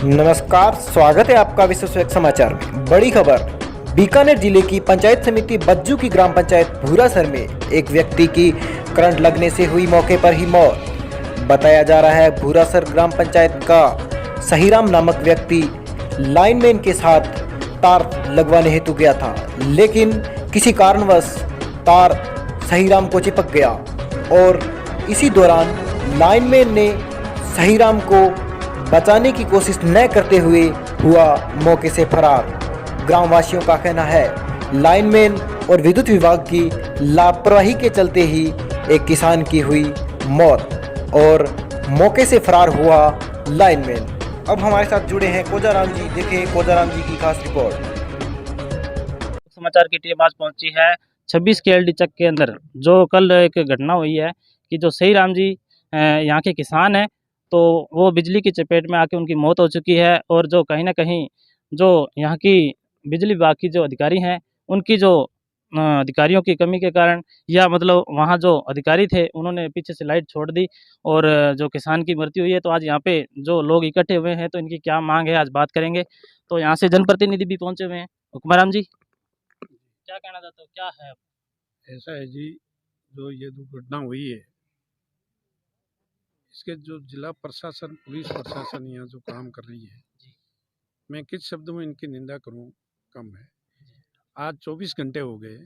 नमस्कार, स्वागत है आपका विश्व एक समाचार में। बड़ी खबर, बीकानेर जिले की पंचायत समिति बज्जू की ग्राम पंचायत भूरासर में एक व्यक्ति की करंट लगने से हुई मौके पर ही मौत। बताया जा रहा है भूरासर ग्राम पंचायत का सहीराम नामक व्यक्ति लाइनमैन के साथ तार लगवाने हेतु गया था, लेकिन किसी कारणवश तार सहीराम को चिपक गया और इसी दौरान लाइनमैन ने सहीराम को बचाने की कोशिश न करते हुए हुआ मौके से फरार। ग्रामवासियों का कहना है लाइनमैन और विद्युत विभाग की लापरवाही के चलते ही एक किसान की हुई मौत और मौके से फरार हुआ लाइनमैन। अब हमारे साथ जुड़े हैं कोजाराम जी। देखें कोजाराम जी की खास रिपोर्ट। समाचार की टीम आज पहुंची है 26 केएलडी चक के अंदर। जो कल एक घटना हुई है कि जो सहीराम जी यहाँ के किसान हैं, तो वो बिजली की चपेट में आके उनकी मौत हो चुकी है। और जो कहीं ना कहीं जो यहाँ की बिजली विभाग की जो अधिकारी हैं, उनकी जो अधिकारियों की कमी के कारण, या मतलब वहाँ जो अधिकारी थे उन्होंने पीछे से लाइट छोड़ दी और जो किसान की मृत्यु हुई है। तो आज यहाँ पे जो लोग इकट्ठे हुए हैं, तो इनकी क्या मांग है आज बात करेंगे। तो यहाँ से जनप्रतिनिधि भी पहुंचे हुए हैं। हुक्माराम जी, क्या कहना चाहते हो, क्या है? ऐसा है जी, जो ये दुर्घटना हुई है, इसके जो जिला प्रशासन, पुलिस प्रशासन यहाँ जो काम कर रही है, मैं किस शब्द में इनकी निंदा करूं कम है। आज 24 घंटे हो गए,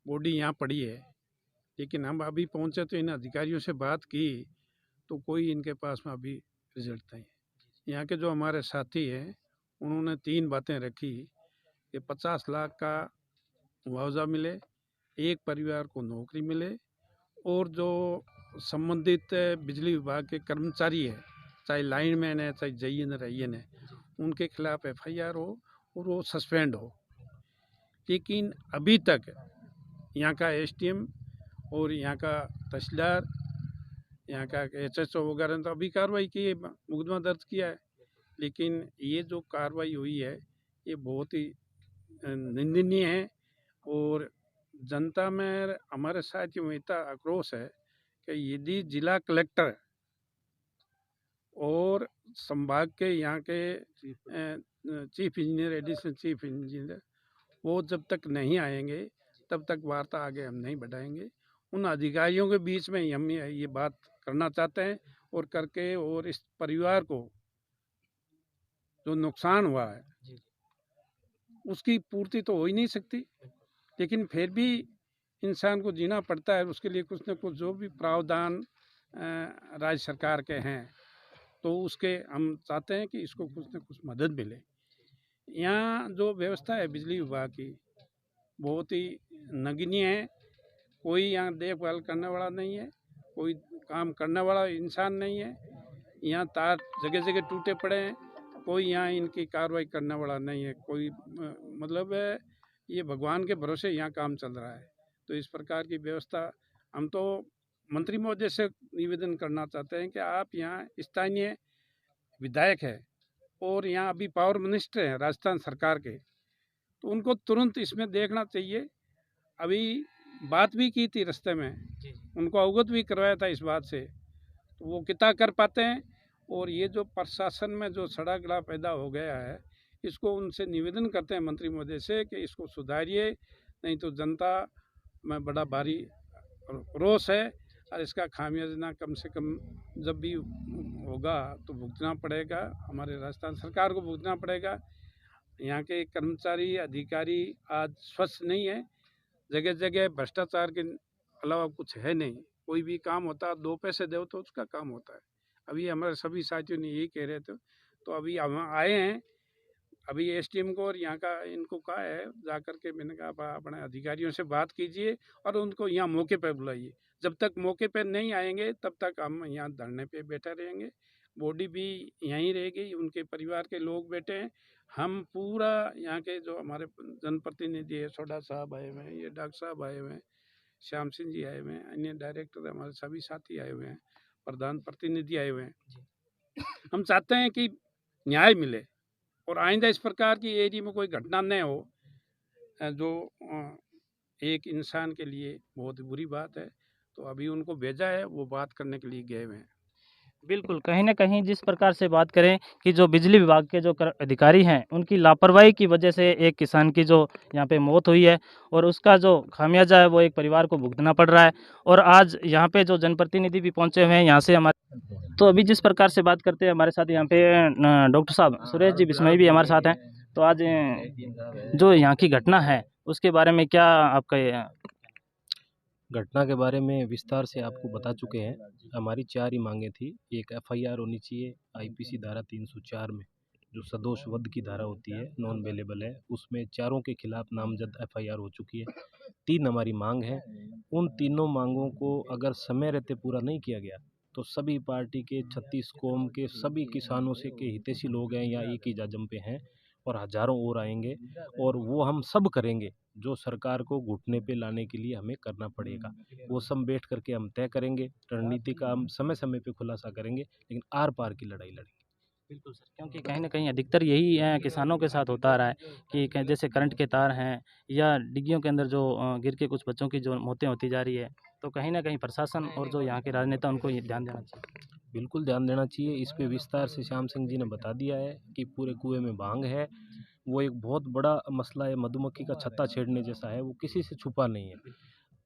बॉडी यहाँ पड़ी है, लेकिन हम अभी पहुँचे तो इन अधिकारियों से बात की तो कोई इनके पास में अभी रिजल्ट नहीं है। यहाँ के जो हमारे साथी हैं, उन्होंने 3 बातें रखी कि 50 लाख का मुआवजा मिले, एक परिवार को नौकरी मिले, और जो संबंधित बिजली विभाग के कर्मचारी है, चाहे लाइनमैन है, चाहे जेईएन रईएन है, उनके खिलाफ एफआईआर हो और वो सस्पेंड हो। लेकिन अभी तक यहाँ का एसडीएम और यहाँ का तहसीलदार, यहाँ का एचएचओ वगैरह ने तो अभी कार्रवाई की है, मुकदमा दर्ज किया है, लेकिन ये जो कार्रवाई हुई है ये बहुत ही निंदनीय है। और जनता में हमारे साथियों में इतना आक्रोश है कि यदि जिला कलेक्टर और संभाग के यहाँ के chief engineer, additional chief engineer, वो जब तक नहीं आएंगे तब तक वार्ता आगे हम नहीं बढ़ाएंगे। उन अधिकारियों के बीच में हम ये बात करना चाहते हैं और करके, और इस परिवार को जो नुकसान हुआ है उसकी पूर्ति तो हो ही नहीं सकती, लेकिन फिर भी इंसान को जीना पड़ता है। उसके लिए कुछ न कुछ जो भी प्रावधान राज्य सरकार के हैं, तो उसके हम चाहते हैं कि इसको कुछ न कुछ मदद मिले। यहाँ जो व्यवस्था है बिजली विभाग की बहुत ही नगण्य है। कोई यहाँ देखभाल करने वाला नहीं है, कोई काम करने वाला इंसान नहीं है। यहाँ तार जगह जगह टूटे पड़े हैं, कोई यहाँ इनकी कार्रवाई करने वाला नहीं है। कोई मतलब ये भगवान के भरोसे यहाँ काम चल रहा है। तो इस प्रकार की व्यवस्था हम तो मंत्री महोदय से निवेदन करना चाहते हैं कि आप यहाँ स्थानीय विधायक है और यहाँ अभी पावर मिनिस्टर हैं राजस्थान सरकार के, तो उनको तुरंत इसमें देखना चाहिए। अभी बात भी की थी रास्ते में, उनको अवगत भी करवाया था इस बात से, तो वो कितना कर पाते हैं। और ये जो प्रशासन में जो सड़ा गला पैदा हो गया है, इसको उनसे निवेदन करते हैं मंत्री महोदय से कि इसको सुधारिए, नहीं तो जनता में बड़ा भारी रोष है और इसका खामियाजा कम से कम जब भी होगा तो भुगतना पड़ेगा, हमारे राजस्थान सरकार को भुगतना पड़ेगा। यहाँ के कर्मचारी अधिकारी आज स्वच्छ नहीं है, जगह जगह भ्रष्टाचार के अलावा कुछ है नहीं। कोई भी काम होता है 2 पैसे दो तो उसका काम होता है। अभी हमारे सभी साथियों ने यही कह रहे थे, तो अभी हम आए हैं, अभी एसडीएम को और यहाँ का इनको कहा है जा कर के, मैंने कहा अपने अधिकारियों से बात कीजिए और उनको यहाँ मौके पर बुलाइए। जब तक मौके पर नहीं आएंगे तब तक हम यहाँ धरने पे बैठे रहेंगे। बॉडी भी यहीं रहेगी, उनके परिवार के लोग बैठे हैं। हम पूरा यहाँ के जो हमारे जनप्रतिनिधि है, सोडा साहब आए हुए हैं, ये डॉक्टर साहब आए हुए हैं, श्याम सिंह जी आए हुए हैं, अन्य डायरेक्टर हमारे सभी साथी आए हुए हैं, प्रधान प्रतिनिधि आए हुए हैं। हम चाहते हैं कि न्याय मिले और आइंदा इस प्रकार की एरिया में कोई घटना न हो, जो एक इंसान के लिए बहुत बुरी बात है। तो अभी उनको भेजा है, वो बात करने के लिए गए हुए हैं। बिल्कुल, कहीं न कहीं जिस प्रकार से बात करें कि जो बिजली विभाग के जो अधिकारी हैं, उनकी लापरवाही की वजह से एक किसान की जो यहाँ पे मौत हुई है और उसका जो खामियाज़ा है वो एक परिवार को भुगतना पड़ रहा है। और आज यहाँ पे जो जनप्रतिनिधि भी पहुँचे हुए हैं यहाँ से हमारे, तो अभी जिस प्रकार से बात करते हैं हमारे साथ यहाँ पे डॉक्टर साहब सुरेश जी बिश्नोई भी हमारे साथ हैं। तो आज जो यहाँ की घटना है उसके बारे में क्या आपका ये घटना के बारे में विस्तार से आपको बता चुके हैं। हमारी 4 ही मांगें थी। एक एफआईआर होनी चाहिए आईपीसी धारा 304 में, जो सदोष वध की धारा होती है, नॉन अवेलेबल है, उसमें चारों के खिलाफ नामजद एफआईआर हो चुकी है। 3 हमारी मांग है। उन तीनों मांगों को अगर समय रहते पूरा नहीं किया गया तो सभी पार्टी के 36 कौम के सभी किसानों से के हितैषी लोग हैं या एक ही जाजम पे हैं और हजारों और आएंगे, और वो हम सब करेंगे जो सरकार को घुटने पे लाने के लिए हमें करना पड़ेगा। वो सब बैठ करके हम तय करेंगे, रणनीति का हम समय समय पे खुलासा करेंगे, लेकिन आर पार की लड़ाई लड़ेंगे। बिल्कुल सर, क्योंकि कहीं न कहीं अधिकतर यही किसानों के साथ होता आ रहा है कि जैसे करंट के तार हैं या डिग्गियों के अंदर जो गिर के कुछ बच्चों की जो मौतें होती जा रही है, तो कहीं न कहीं प्रशासन और जो यहाँ के राजनेता उनको ये ध्यान देना चाहिए। बिल्कुल ध्यान देना चाहिए। इस पे विस्तार से श्याम सिंह जी ने बता दिया है कि पूरे कुएं में भांग है। वो एक बहुत बड़ा मसला है, मधुमक्खी का छत्ता छेड़ने जैसा है, वो किसी से छुपा नहीं है।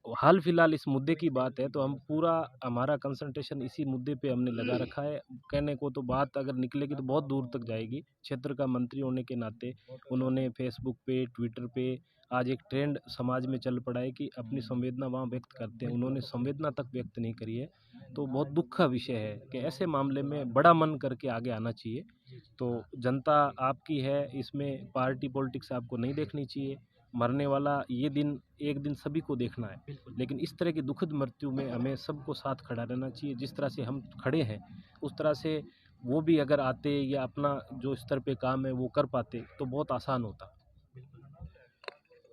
हाल फिलहाल इस मुद्दे की बात है तो हम पूरा हमारा कंसंट्रेशन इसी मुद्दे पे हमने लगा रखा है। कहने को तो बात अगर निकलेगी तो बहुत दूर तक जाएगी। क्षेत्र का मंत्री होने के नाते उन्होंने फेसबुक पे, ट्विटर पे आज एक ट्रेंड समाज में चल पड़ा है कि अपनी संवेदना वहाँ व्यक्त करते हैं। उन्होंने संवेदना तक व्यक्त नहीं करी है, तो बहुत दुख का विषय है कि ऐसे मामले में बड़ा मन करके आगे आना चाहिए। तो जनता आपकी है, इसमें पार्टी पॉलिटिक्स आपको नहीं देखनी चाहिए। मरने वाला ये दिन एक दिन सभी को देखना है, लेकिन इस तरह की दुखद मृत्यु में हमें सबको साथ खड़ा रहना चाहिए। जिस तरह से हम खड़े हैं उस तरह से वो भी अगर आते या अपना जो स्तर पे काम है वो कर पाते तो बहुत आसान होता।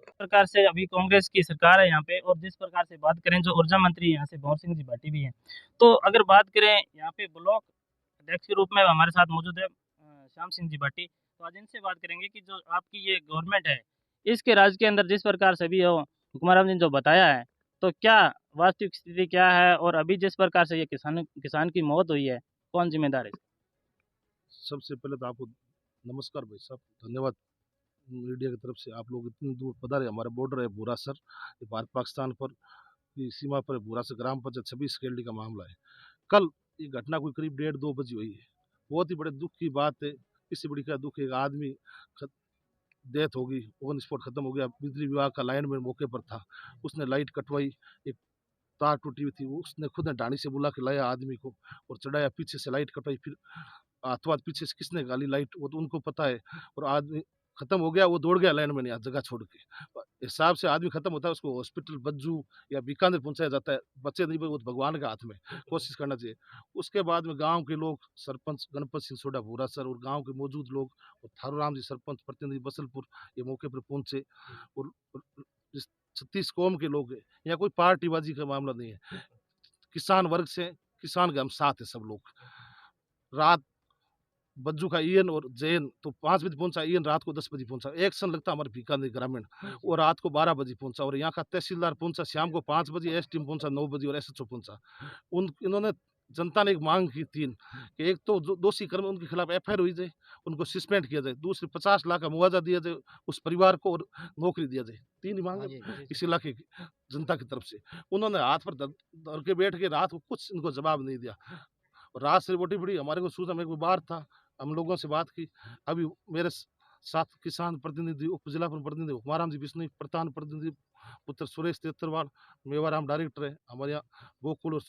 इस प्रकार से अभी कांग्रेस की सरकार है यहाँ पे, और जिस प्रकार से बात करें जो ऊर्जा मंत्री यहाँ से भंवर सिंह जी भाटी भी हैं, तो अगर बात करें यहाँ पे ब्लॉक अध्यक्ष के रूप में हमारे साथ मौजूद है श्याम सिंह जी भाटी। तो आज इनसे बात करेंगे कि जो आपकी ये गवर्नमेंट है इसके राज के अंदर जिस प्रकार से भी हो हुकुमाराम जी ने जो बताया है, तो क्या वास्तविक स्थिति क्या है और अभी जिस प्रकार से ये किसान की मौत हुई है, कौन जिम्मेदार है? सबसे पहले तो आपको नमस्कार भाई साहब, धन्यवाद मीडिया की तरफ से। आप लोग इतनी दूर पधारे। हमारा बॉर्डर है भूरासर, ये भारत पाकिस्तान पर की सीमा पर भूरासर ग्राम पंचायत 26 केल्डी का मामला है। कल ये घटना कोई करीब 1:30-2 बजे हुई है। बहुत ही बड़े दुख की बात है। इससे बड़ी क्या दुख है, एक आदमी डेथ होगी, ऑन स्पॉट खत्म हो गया। बिजली विभाग का लाइनमैन मौके पर था, उसने लाइट कटवाई, एक तार टूटी हुई थी, वो उसने खुद डाणी से बुला के लाया आदमी को और चढ़ाया, पीछे से लाइट कटवाई। फिर अथवा पीछे से किसने गाली लाइट, वो तो उनको पता है। और आदमी खत्म हो गया, वो दौड़ गया लाइनमैन यहाँ जगह छोड़ के। हिसाब से आदमी खत्म होता है, उसको हॉस्पिटल बज्जू या बीकानेर पहुंचाया जाता है। बच्चे नहीं, वो तो भगवान के हाथ में, कोशिश करना चाहिए। उसके बाद में गांव के लोग, सरपंच गणपत सिंह सोडा भूरासर और गांव के मौजूद लोग और थारूराम जी सरपंच प्रतिनिधि बसलपुर ये मौके पर पहुंचे। और इस 36 कौम के लोग हैं, यहाँ कोई पार्टीबाजी का मामला नहीं है। किसान वर्ग से, किसान के हम साथ है सब लोग। रात बज्जू का ईएन और जैन तो 5 बजे पहुंचा, ईएन रात को 10 बजे पहुंचा। एक्शन लगता हमारे बीकानेर ग्रामीण, और रात को 12 बजे पहुंचा। और यहाँ का तहसीलदार पहुंचा शाम को 5 बजे, एस टीम पहुंचा 9 बजे और एसएचओ पहुंचा। इन्होंने जनता ने एक मांग की 3 कि एक तो जो दोषी कर्म उनके खिलाफ एफआईआर हुई जाए, उनको सस्पेंड किया जाए। दूसरी 50 लाख का मुआवजा दिया जाए उस परिवार को और नौकरी दिया जाए। 3 ही मांग इस इलाके की जनता की तरफ से। उन्होंने हाथ पर धर के बैठ के रात को कुछ इनको जवाब नहीं दिया। रात से रोटी पड़ी, हमारे को सूचना, मैं कोई बाहर था, हम लोगों से बात की। अभी मेरे साथ किसान प्रतिनिधि, उप जिला प्रतिनिधि हुकुमाराम जी बिश्नोई, प्रधान प्रतिनिधि पुत्र सुरेश तेतरवाल, मेवाराम डायरेक्टर है हमारे यहाँ, गोकुल और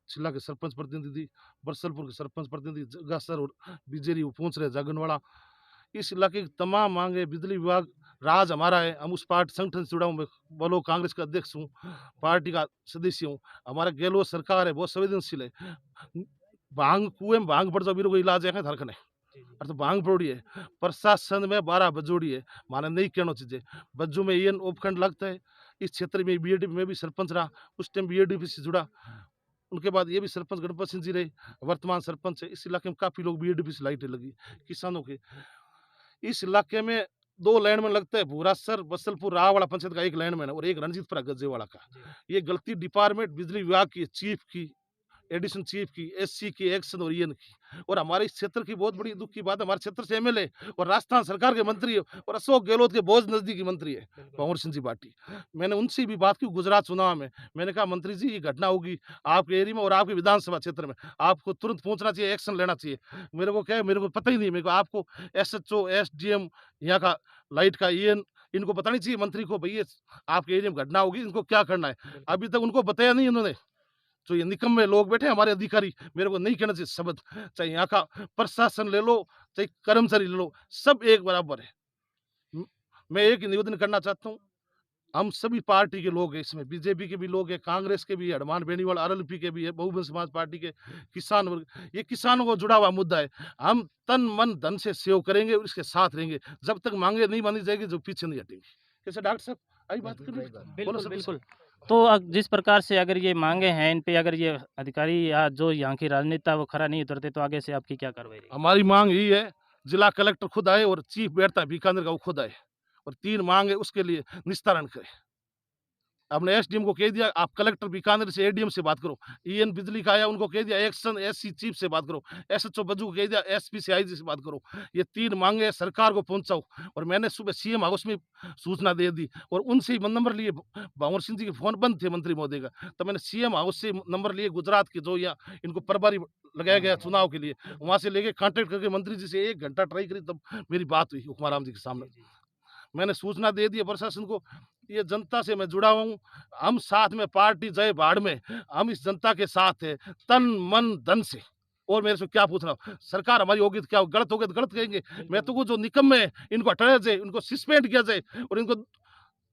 जिला के सरपंच प्रतिनिधि, बरसलपुर के सरपंच प्रतिनिधि जगासर और बिजेरी वो पहुंच रहे जागनवाड़ा। इस इलाके की तमाम मांगे, बिजली विभाग राज हमारा है। हम उस पार्टी संगठन से जुड़ा हूँ, मैं बोलो कांग्रेस का अध्यक्ष हूँ, पार्टी का सदस्य हूँ। हमारा गहलोत सरकार है, बहुत संवेदनशील है। भांग कुएं में भांग पड़ जाओ, को इलाज है धरखने और तो भांग पड़ी है। प्रशासन में 12 बजोड़ी है, माने नहीं कहना चाहिए। बज्जू में ईएन उपखंड लगता है। इस क्षेत्र में बीएडीपी में भी सरपंच रहा, उस टाइम बीएडीपी से जुड़ा। उनके बाद ये भी सरपंच गणपत सिंह जी रहे, वर्तमान सरपंच है। इस इलाके में काफी लोग बीएडीपी से लाइटें लगी किसानों के। इस इलाके में 2 लाइनमैन लगता है, भूरासर बसलपुर राहवाड़ा पंचायत का 1 लाइनमैन है और 1 रणजीतपुरा गज्जेवाड़ा का। ये गलती डिपार्टमेंट बिजली विभाग की, चीफ की, एडिशन चीफ की, एससी की, एक्शन और ईएन की। और हमारे इस क्षेत्र की बहुत बड़ी दुख की बात है, हमारे क्षेत्र से एमएलए और राजस्थान सरकार के मंत्री है और अशोक गहलोत के बहुत नजदीकी मंत्री है भंवर सिंह जी भाटी। मैंने उनसे भी बात की गुजरात चुनाव में, मैंने कहा मंत्री जी ये घटना होगी आपके एरिया में और आपके विधानसभा क्षेत्र में, आपको तुरंत पहुंचना चाहिए, एक्शन लेना चाहिए। मेरे को क्या है, मेरे को पता ही नहीं, मेरे को आपको एसएचओ, एसडीएम, यहाँ का लाइट का ईएन, इनको बतानी चाहिए मंत्री को, भैया आपके एरिया में घटना होगी, इनको क्या करना है। अभी तक उनको बताया नहीं उन्होंने। जो ये निकम्मे लोग बैठे हमारे अधिकारी, मेरे को नहीं कहना चाहिए शब्द, चाहे यहाँ का प्रशासन ले लो, चाहे कर्मचारी ले लो, सब एक बराबर है। मैं एक ही निवेदन करना चाहता हूँ, हम सभी पार्टी के लोग हैं इसमें, बीजेपी के भी लोग हैं, कांग्रेस के भी, हनुमान बेनीवाल आरएलपी के भी है, बहुजन समाज पार्टी के, किसान वर्ग, ये किसानों को जुड़ा हुआ मुद्दा है। हम तन मन धन से सेव करेंगे और इसके साथ रहेंगे, जब तक मांगे नहीं मानी जाएगी, जो पीछे नहीं हटेंगे। कैसे डॉक्टर साहब आई बात कर रहे हैं? बोलो सर। बिल्कुल। तो जिस प्रकार से अगर ये मांगे हैं, इन पे अगर ये अधिकारी या जो यहाँ की राजनेता वो खरा नहीं उतरते, तो आगे से आपकी क्या कार्रवाई रहेगी? हमारी मांग यही है, जिला कलेक्टर खुद आए और चीफ बैठता है बीकानेर का, वो खुद आए और 3 मांग है उसके लिए निस्तारण करे। हमने एसडीएम को कह दिया आप कलेक्टर बीकानेर से एडीएम से बात करो, ईएन बिजली का आया उनको कह दिया एक्शन एससी चीफ से बात करो, एसएचओ बज्जू को कह दिया एसपी से आईजी से बात करो। ये 3 मांगे सरकार को पहुंचाओ। और मैंने सुबह सीएम हाउस में सूचना दे दी और उनसे ही नंबर लिए, भंवर सिंह जी के फोन बंद थे मंत्री महोदय का, तो मैंने सीएम हाउस से नंबर लिए, गुजरात के जो यहाँ इनको प्रभारी लगाया गया चुनाव के लिए, वहां से लेके कांटेक्ट करके मंत्री जी से 1 घंटा ट्राई करी, तब मेरी बात हुई हुक्माराम जी के सामने। मैंने सूचना दे दी प्रशासन को, ये जनता से मैं जुड़ा हूँ, हम साथ में पार्टी जय बाढ़ में, हम इस जनता के साथ है तन मन धन से। और मेरे से क्या पूछ रहा हूँ, सरकार हमारी होगी तो क्या, गलत होगी तो गलत कहेंगे। मैं तो जो निकम्मे है इनको हटाया जाए, इनको सस्पेंड किया जाए और इनको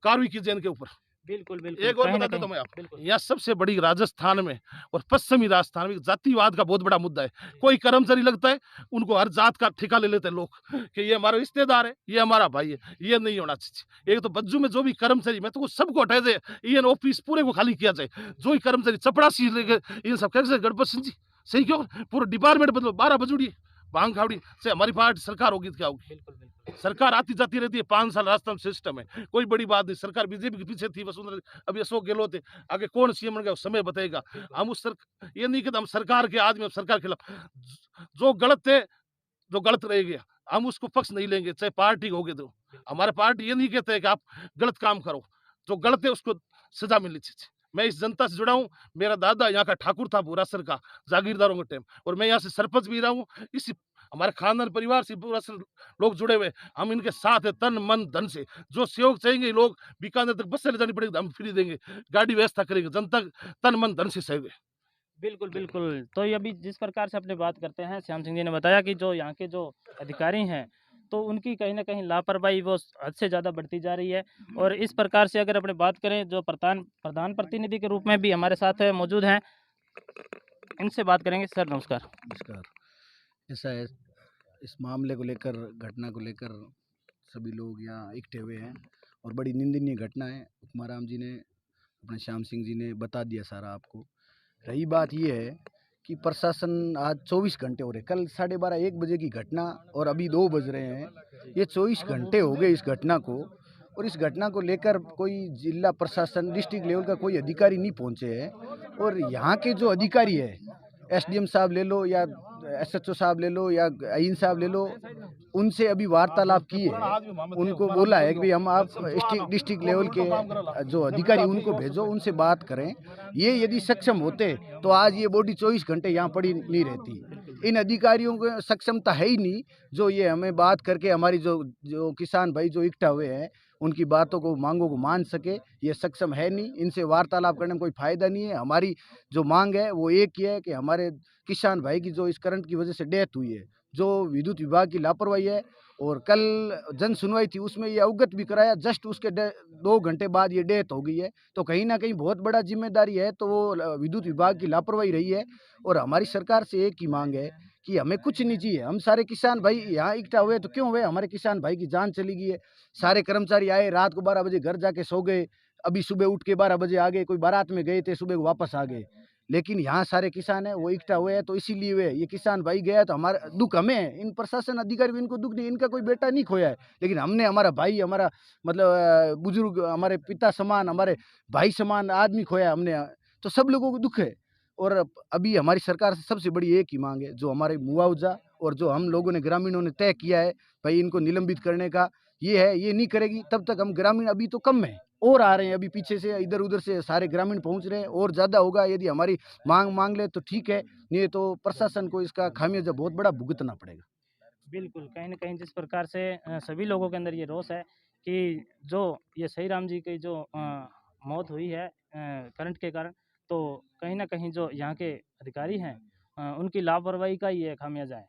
कार्रवाई की जाए इनके ऊपर। बिल्कुल, बिल्कुल। एक और कहीं न बता देता कहीं हूं मैं आपको, बिल्कुल। यहाँ सबसे बड़ी राजस्थान में और पश्चिमी राजस्थान में जातिवाद का बहुत बड़ा मुद्दा है। कोई कर्मचारी लगता है, उनको हर जात का ठेका ले लेते हैं लोग कि ये हमारा रिश्तेदार है, ये हमारा भाई है। ये नहीं होना चाहिए। एक तो बज्जू में जो भी कर्मचारी, मैं तो सबको हटाया जाए, ईएन ऑफिस पूरे को खाली किया जाए। जो ही कर्मचारी चपड़ासी इन सब कैसे गणपत सिंह जी सही क्यों, पूरा डिपार्टमेंट बदलो, 12 बजूड़ी भांग खावड़ी से हमारी पार्टी सरकार होगी तो क्या होगी। बिल्कुल, बिल्कुल। सरकार आती जाती रहती है, 5 साल राजस्थान सिस्टम है, कोई बड़ी बात नहीं। सरकार बीजेपी के पीछे थी वसुंधरा, अभी अशोक गहलोत है, आगे कौन सीएम बन गया समय बताएगा। हम उस ये नहीं कहते हम सरकार के आदमी, हम सरकार के खिलाफ, जो गलत है, जो गलत रह गया हम उसको पक्ष नहीं लेंगे, चाहे पार्टी होगी तो। हमारे पार्टी ये नहीं कहते कि आप गलत काम करो, जो गलत है उसको सजा मिलनी चाहिए। मैं इस जनता से जुड़ा हूँ, मेरा दादा यहाँ का ठाकुर था भूरासर का, जागीरदारों के टाइम, और मैं यहाँ से सरपंच भी रहा हूँ। इसी हमारे खानदान परिवार से भूरासर लोग जुड़े हुए, हम इनके साथ है तन मन धन से। जो सहयोग चाहेंगे लोग, बीकानेर तक बस से ले जानी पड़ेगी, हम फ्री देंगे, गाड़ी व्यवस्था करेंगे, जनता तन मन धन से सहयोग है। बिल्कुल, बिल्कुल। तो ये अभी जिस प्रकार से अपने बात करते हैं, श्याम सिंह जी ने बताया कि जो यहाँ के जो अधिकारी हैं, तो उनकी कहीं न कहीं लापरवाही वो हद से ज़्यादा बढ़ती जा रही है। और इस प्रकार से अगर अपने बात करें, जो प्रधान प्रतिनिधि के रूप में भी हमारे साथ मौजूद हैं, इनसे बात करेंगे। सर नमस्कार। नमस्कार। ऐसा है, इस मामले को लेकर, घटना को लेकर सभी लोग यहाँ इकट्ठे हुए हैं और बड़ी निंदनीय घटना है। हुक्माराम जी ने, अपने श्याम सिंह जी ने बता दिया सारा आपको। रही बात ये है कि प्रशासन आज 24 घंटे हो रहे, कल 12:30 1 बजे की घटना और अभी 2 बज रहे हैं, ये 24 घंटे हो गए इस घटना को। और इस घटना को लेकर कोई जिला प्रशासन, डिस्ट्रिक्ट लेवल का कोई अधिकारी नहीं पहुंचे हैं। और यहाँ के जो अधिकारी है, एसडीएम साहब ले लो या एसएचओ साहब ले लो या आईन साहब ले लो, उनसे अभी वार्तालाप की है। उनको बोला है कि भाई हम आप डिस्ट्रिक्ट लेवल के जो अधिकारी उनको भेजो, उनसे बात करें। ये यदि सक्षम होते तो आज ये बॉडी 24 घंटे यहाँ पड़ी नहीं रहती। इन अधिकारियों को सक्षमता है ही नहीं, जो ये हमें बात करके हमारी जो किसान भाई जो इकट्ठा हुए हैं उनकी बातों को, मांगों को मान सके, ये सक्षम है नहीं। इनसे वार्तालाप करने में कोई फ़ायदा नहीं है। हमारी जो मांग है वो एक ही है कि हमारे किसान भाई की जो इस करंट की वजह से डेथ हुई है, जो विद्युत विभाग की लापरवाही है, और कल जन सुनवाई थी उसमें ये अवगत भी कराया, जस्ट उसके 2 घंटे बाद ये डेथ हो गई है। तो कहीं ना कहीं बहुत बड़ा जिम्मेदारी है, तो वो विद्युत विभाग की लापरवाही रही है। और हमारी सरकार से एक ही मांग है कि हमें कुछ नहीं चाहिए। हम सारे किसान भाई यहाँ इकट्ठा हुए तो क्यों हुए, हमारे किसान भाई की जान चली गई है। सारे कर्मचारी आए, रात को 12 बजे घर जाके सो गए, अभी सुबह उठ के 12 बजे आ गए, कोई बारात में गए थे, सुबह को वापस आ गए। लेकिन यहाँ सारे किसान हैं वो इकट्ठा हुए हैं, तो इसीलिए वे ये किसान भाई गया तो हमारा दुख हमें है। इन प्रशासन अधिकारी इनको दुख नहीं, इनका कोई बेटा नहीं खोया है, लेकिन हमने हमारा भाई, हमारा मतलब बुजुर्ग, हमारे पिता समान, हमारे भाई समान आदमी खोया हमने। तो सब लोगों को दुख है। और अभी हमारी सरकार से सबसे बड़ी एक ही मांग है, जो हमारे मुआवजा और जो हम लोगों ने ग्रामीणों ने तय किया है भाई इनको निलंबित करने का, ये है, ये नहीं करेगी तब तक हम ग्रामीण, अभी तो कम है और आ रहे हैं, अभी पीछे से इधर उधर से सारे ग्रामीण पहुंच रहे हैं और ज़्यादा होगा यदि हमारी मांग ले तो ठीक है, नहीं तो प्रशासन को इसका खामियाजा बहुत बड़ा भुगतना पड़ेगा। बिल्कुल, कहीं न कहीं जिस प्रकार से सभी लोगों के अंदर ये रोष है कि जो ये सही राम जी की जो मौत हुई है करंट के कारण, तो कहीं न कहीं जो यहाँ के अधिकारी हैं उनकी लापरवाही का ही ये खामियाज़ा है।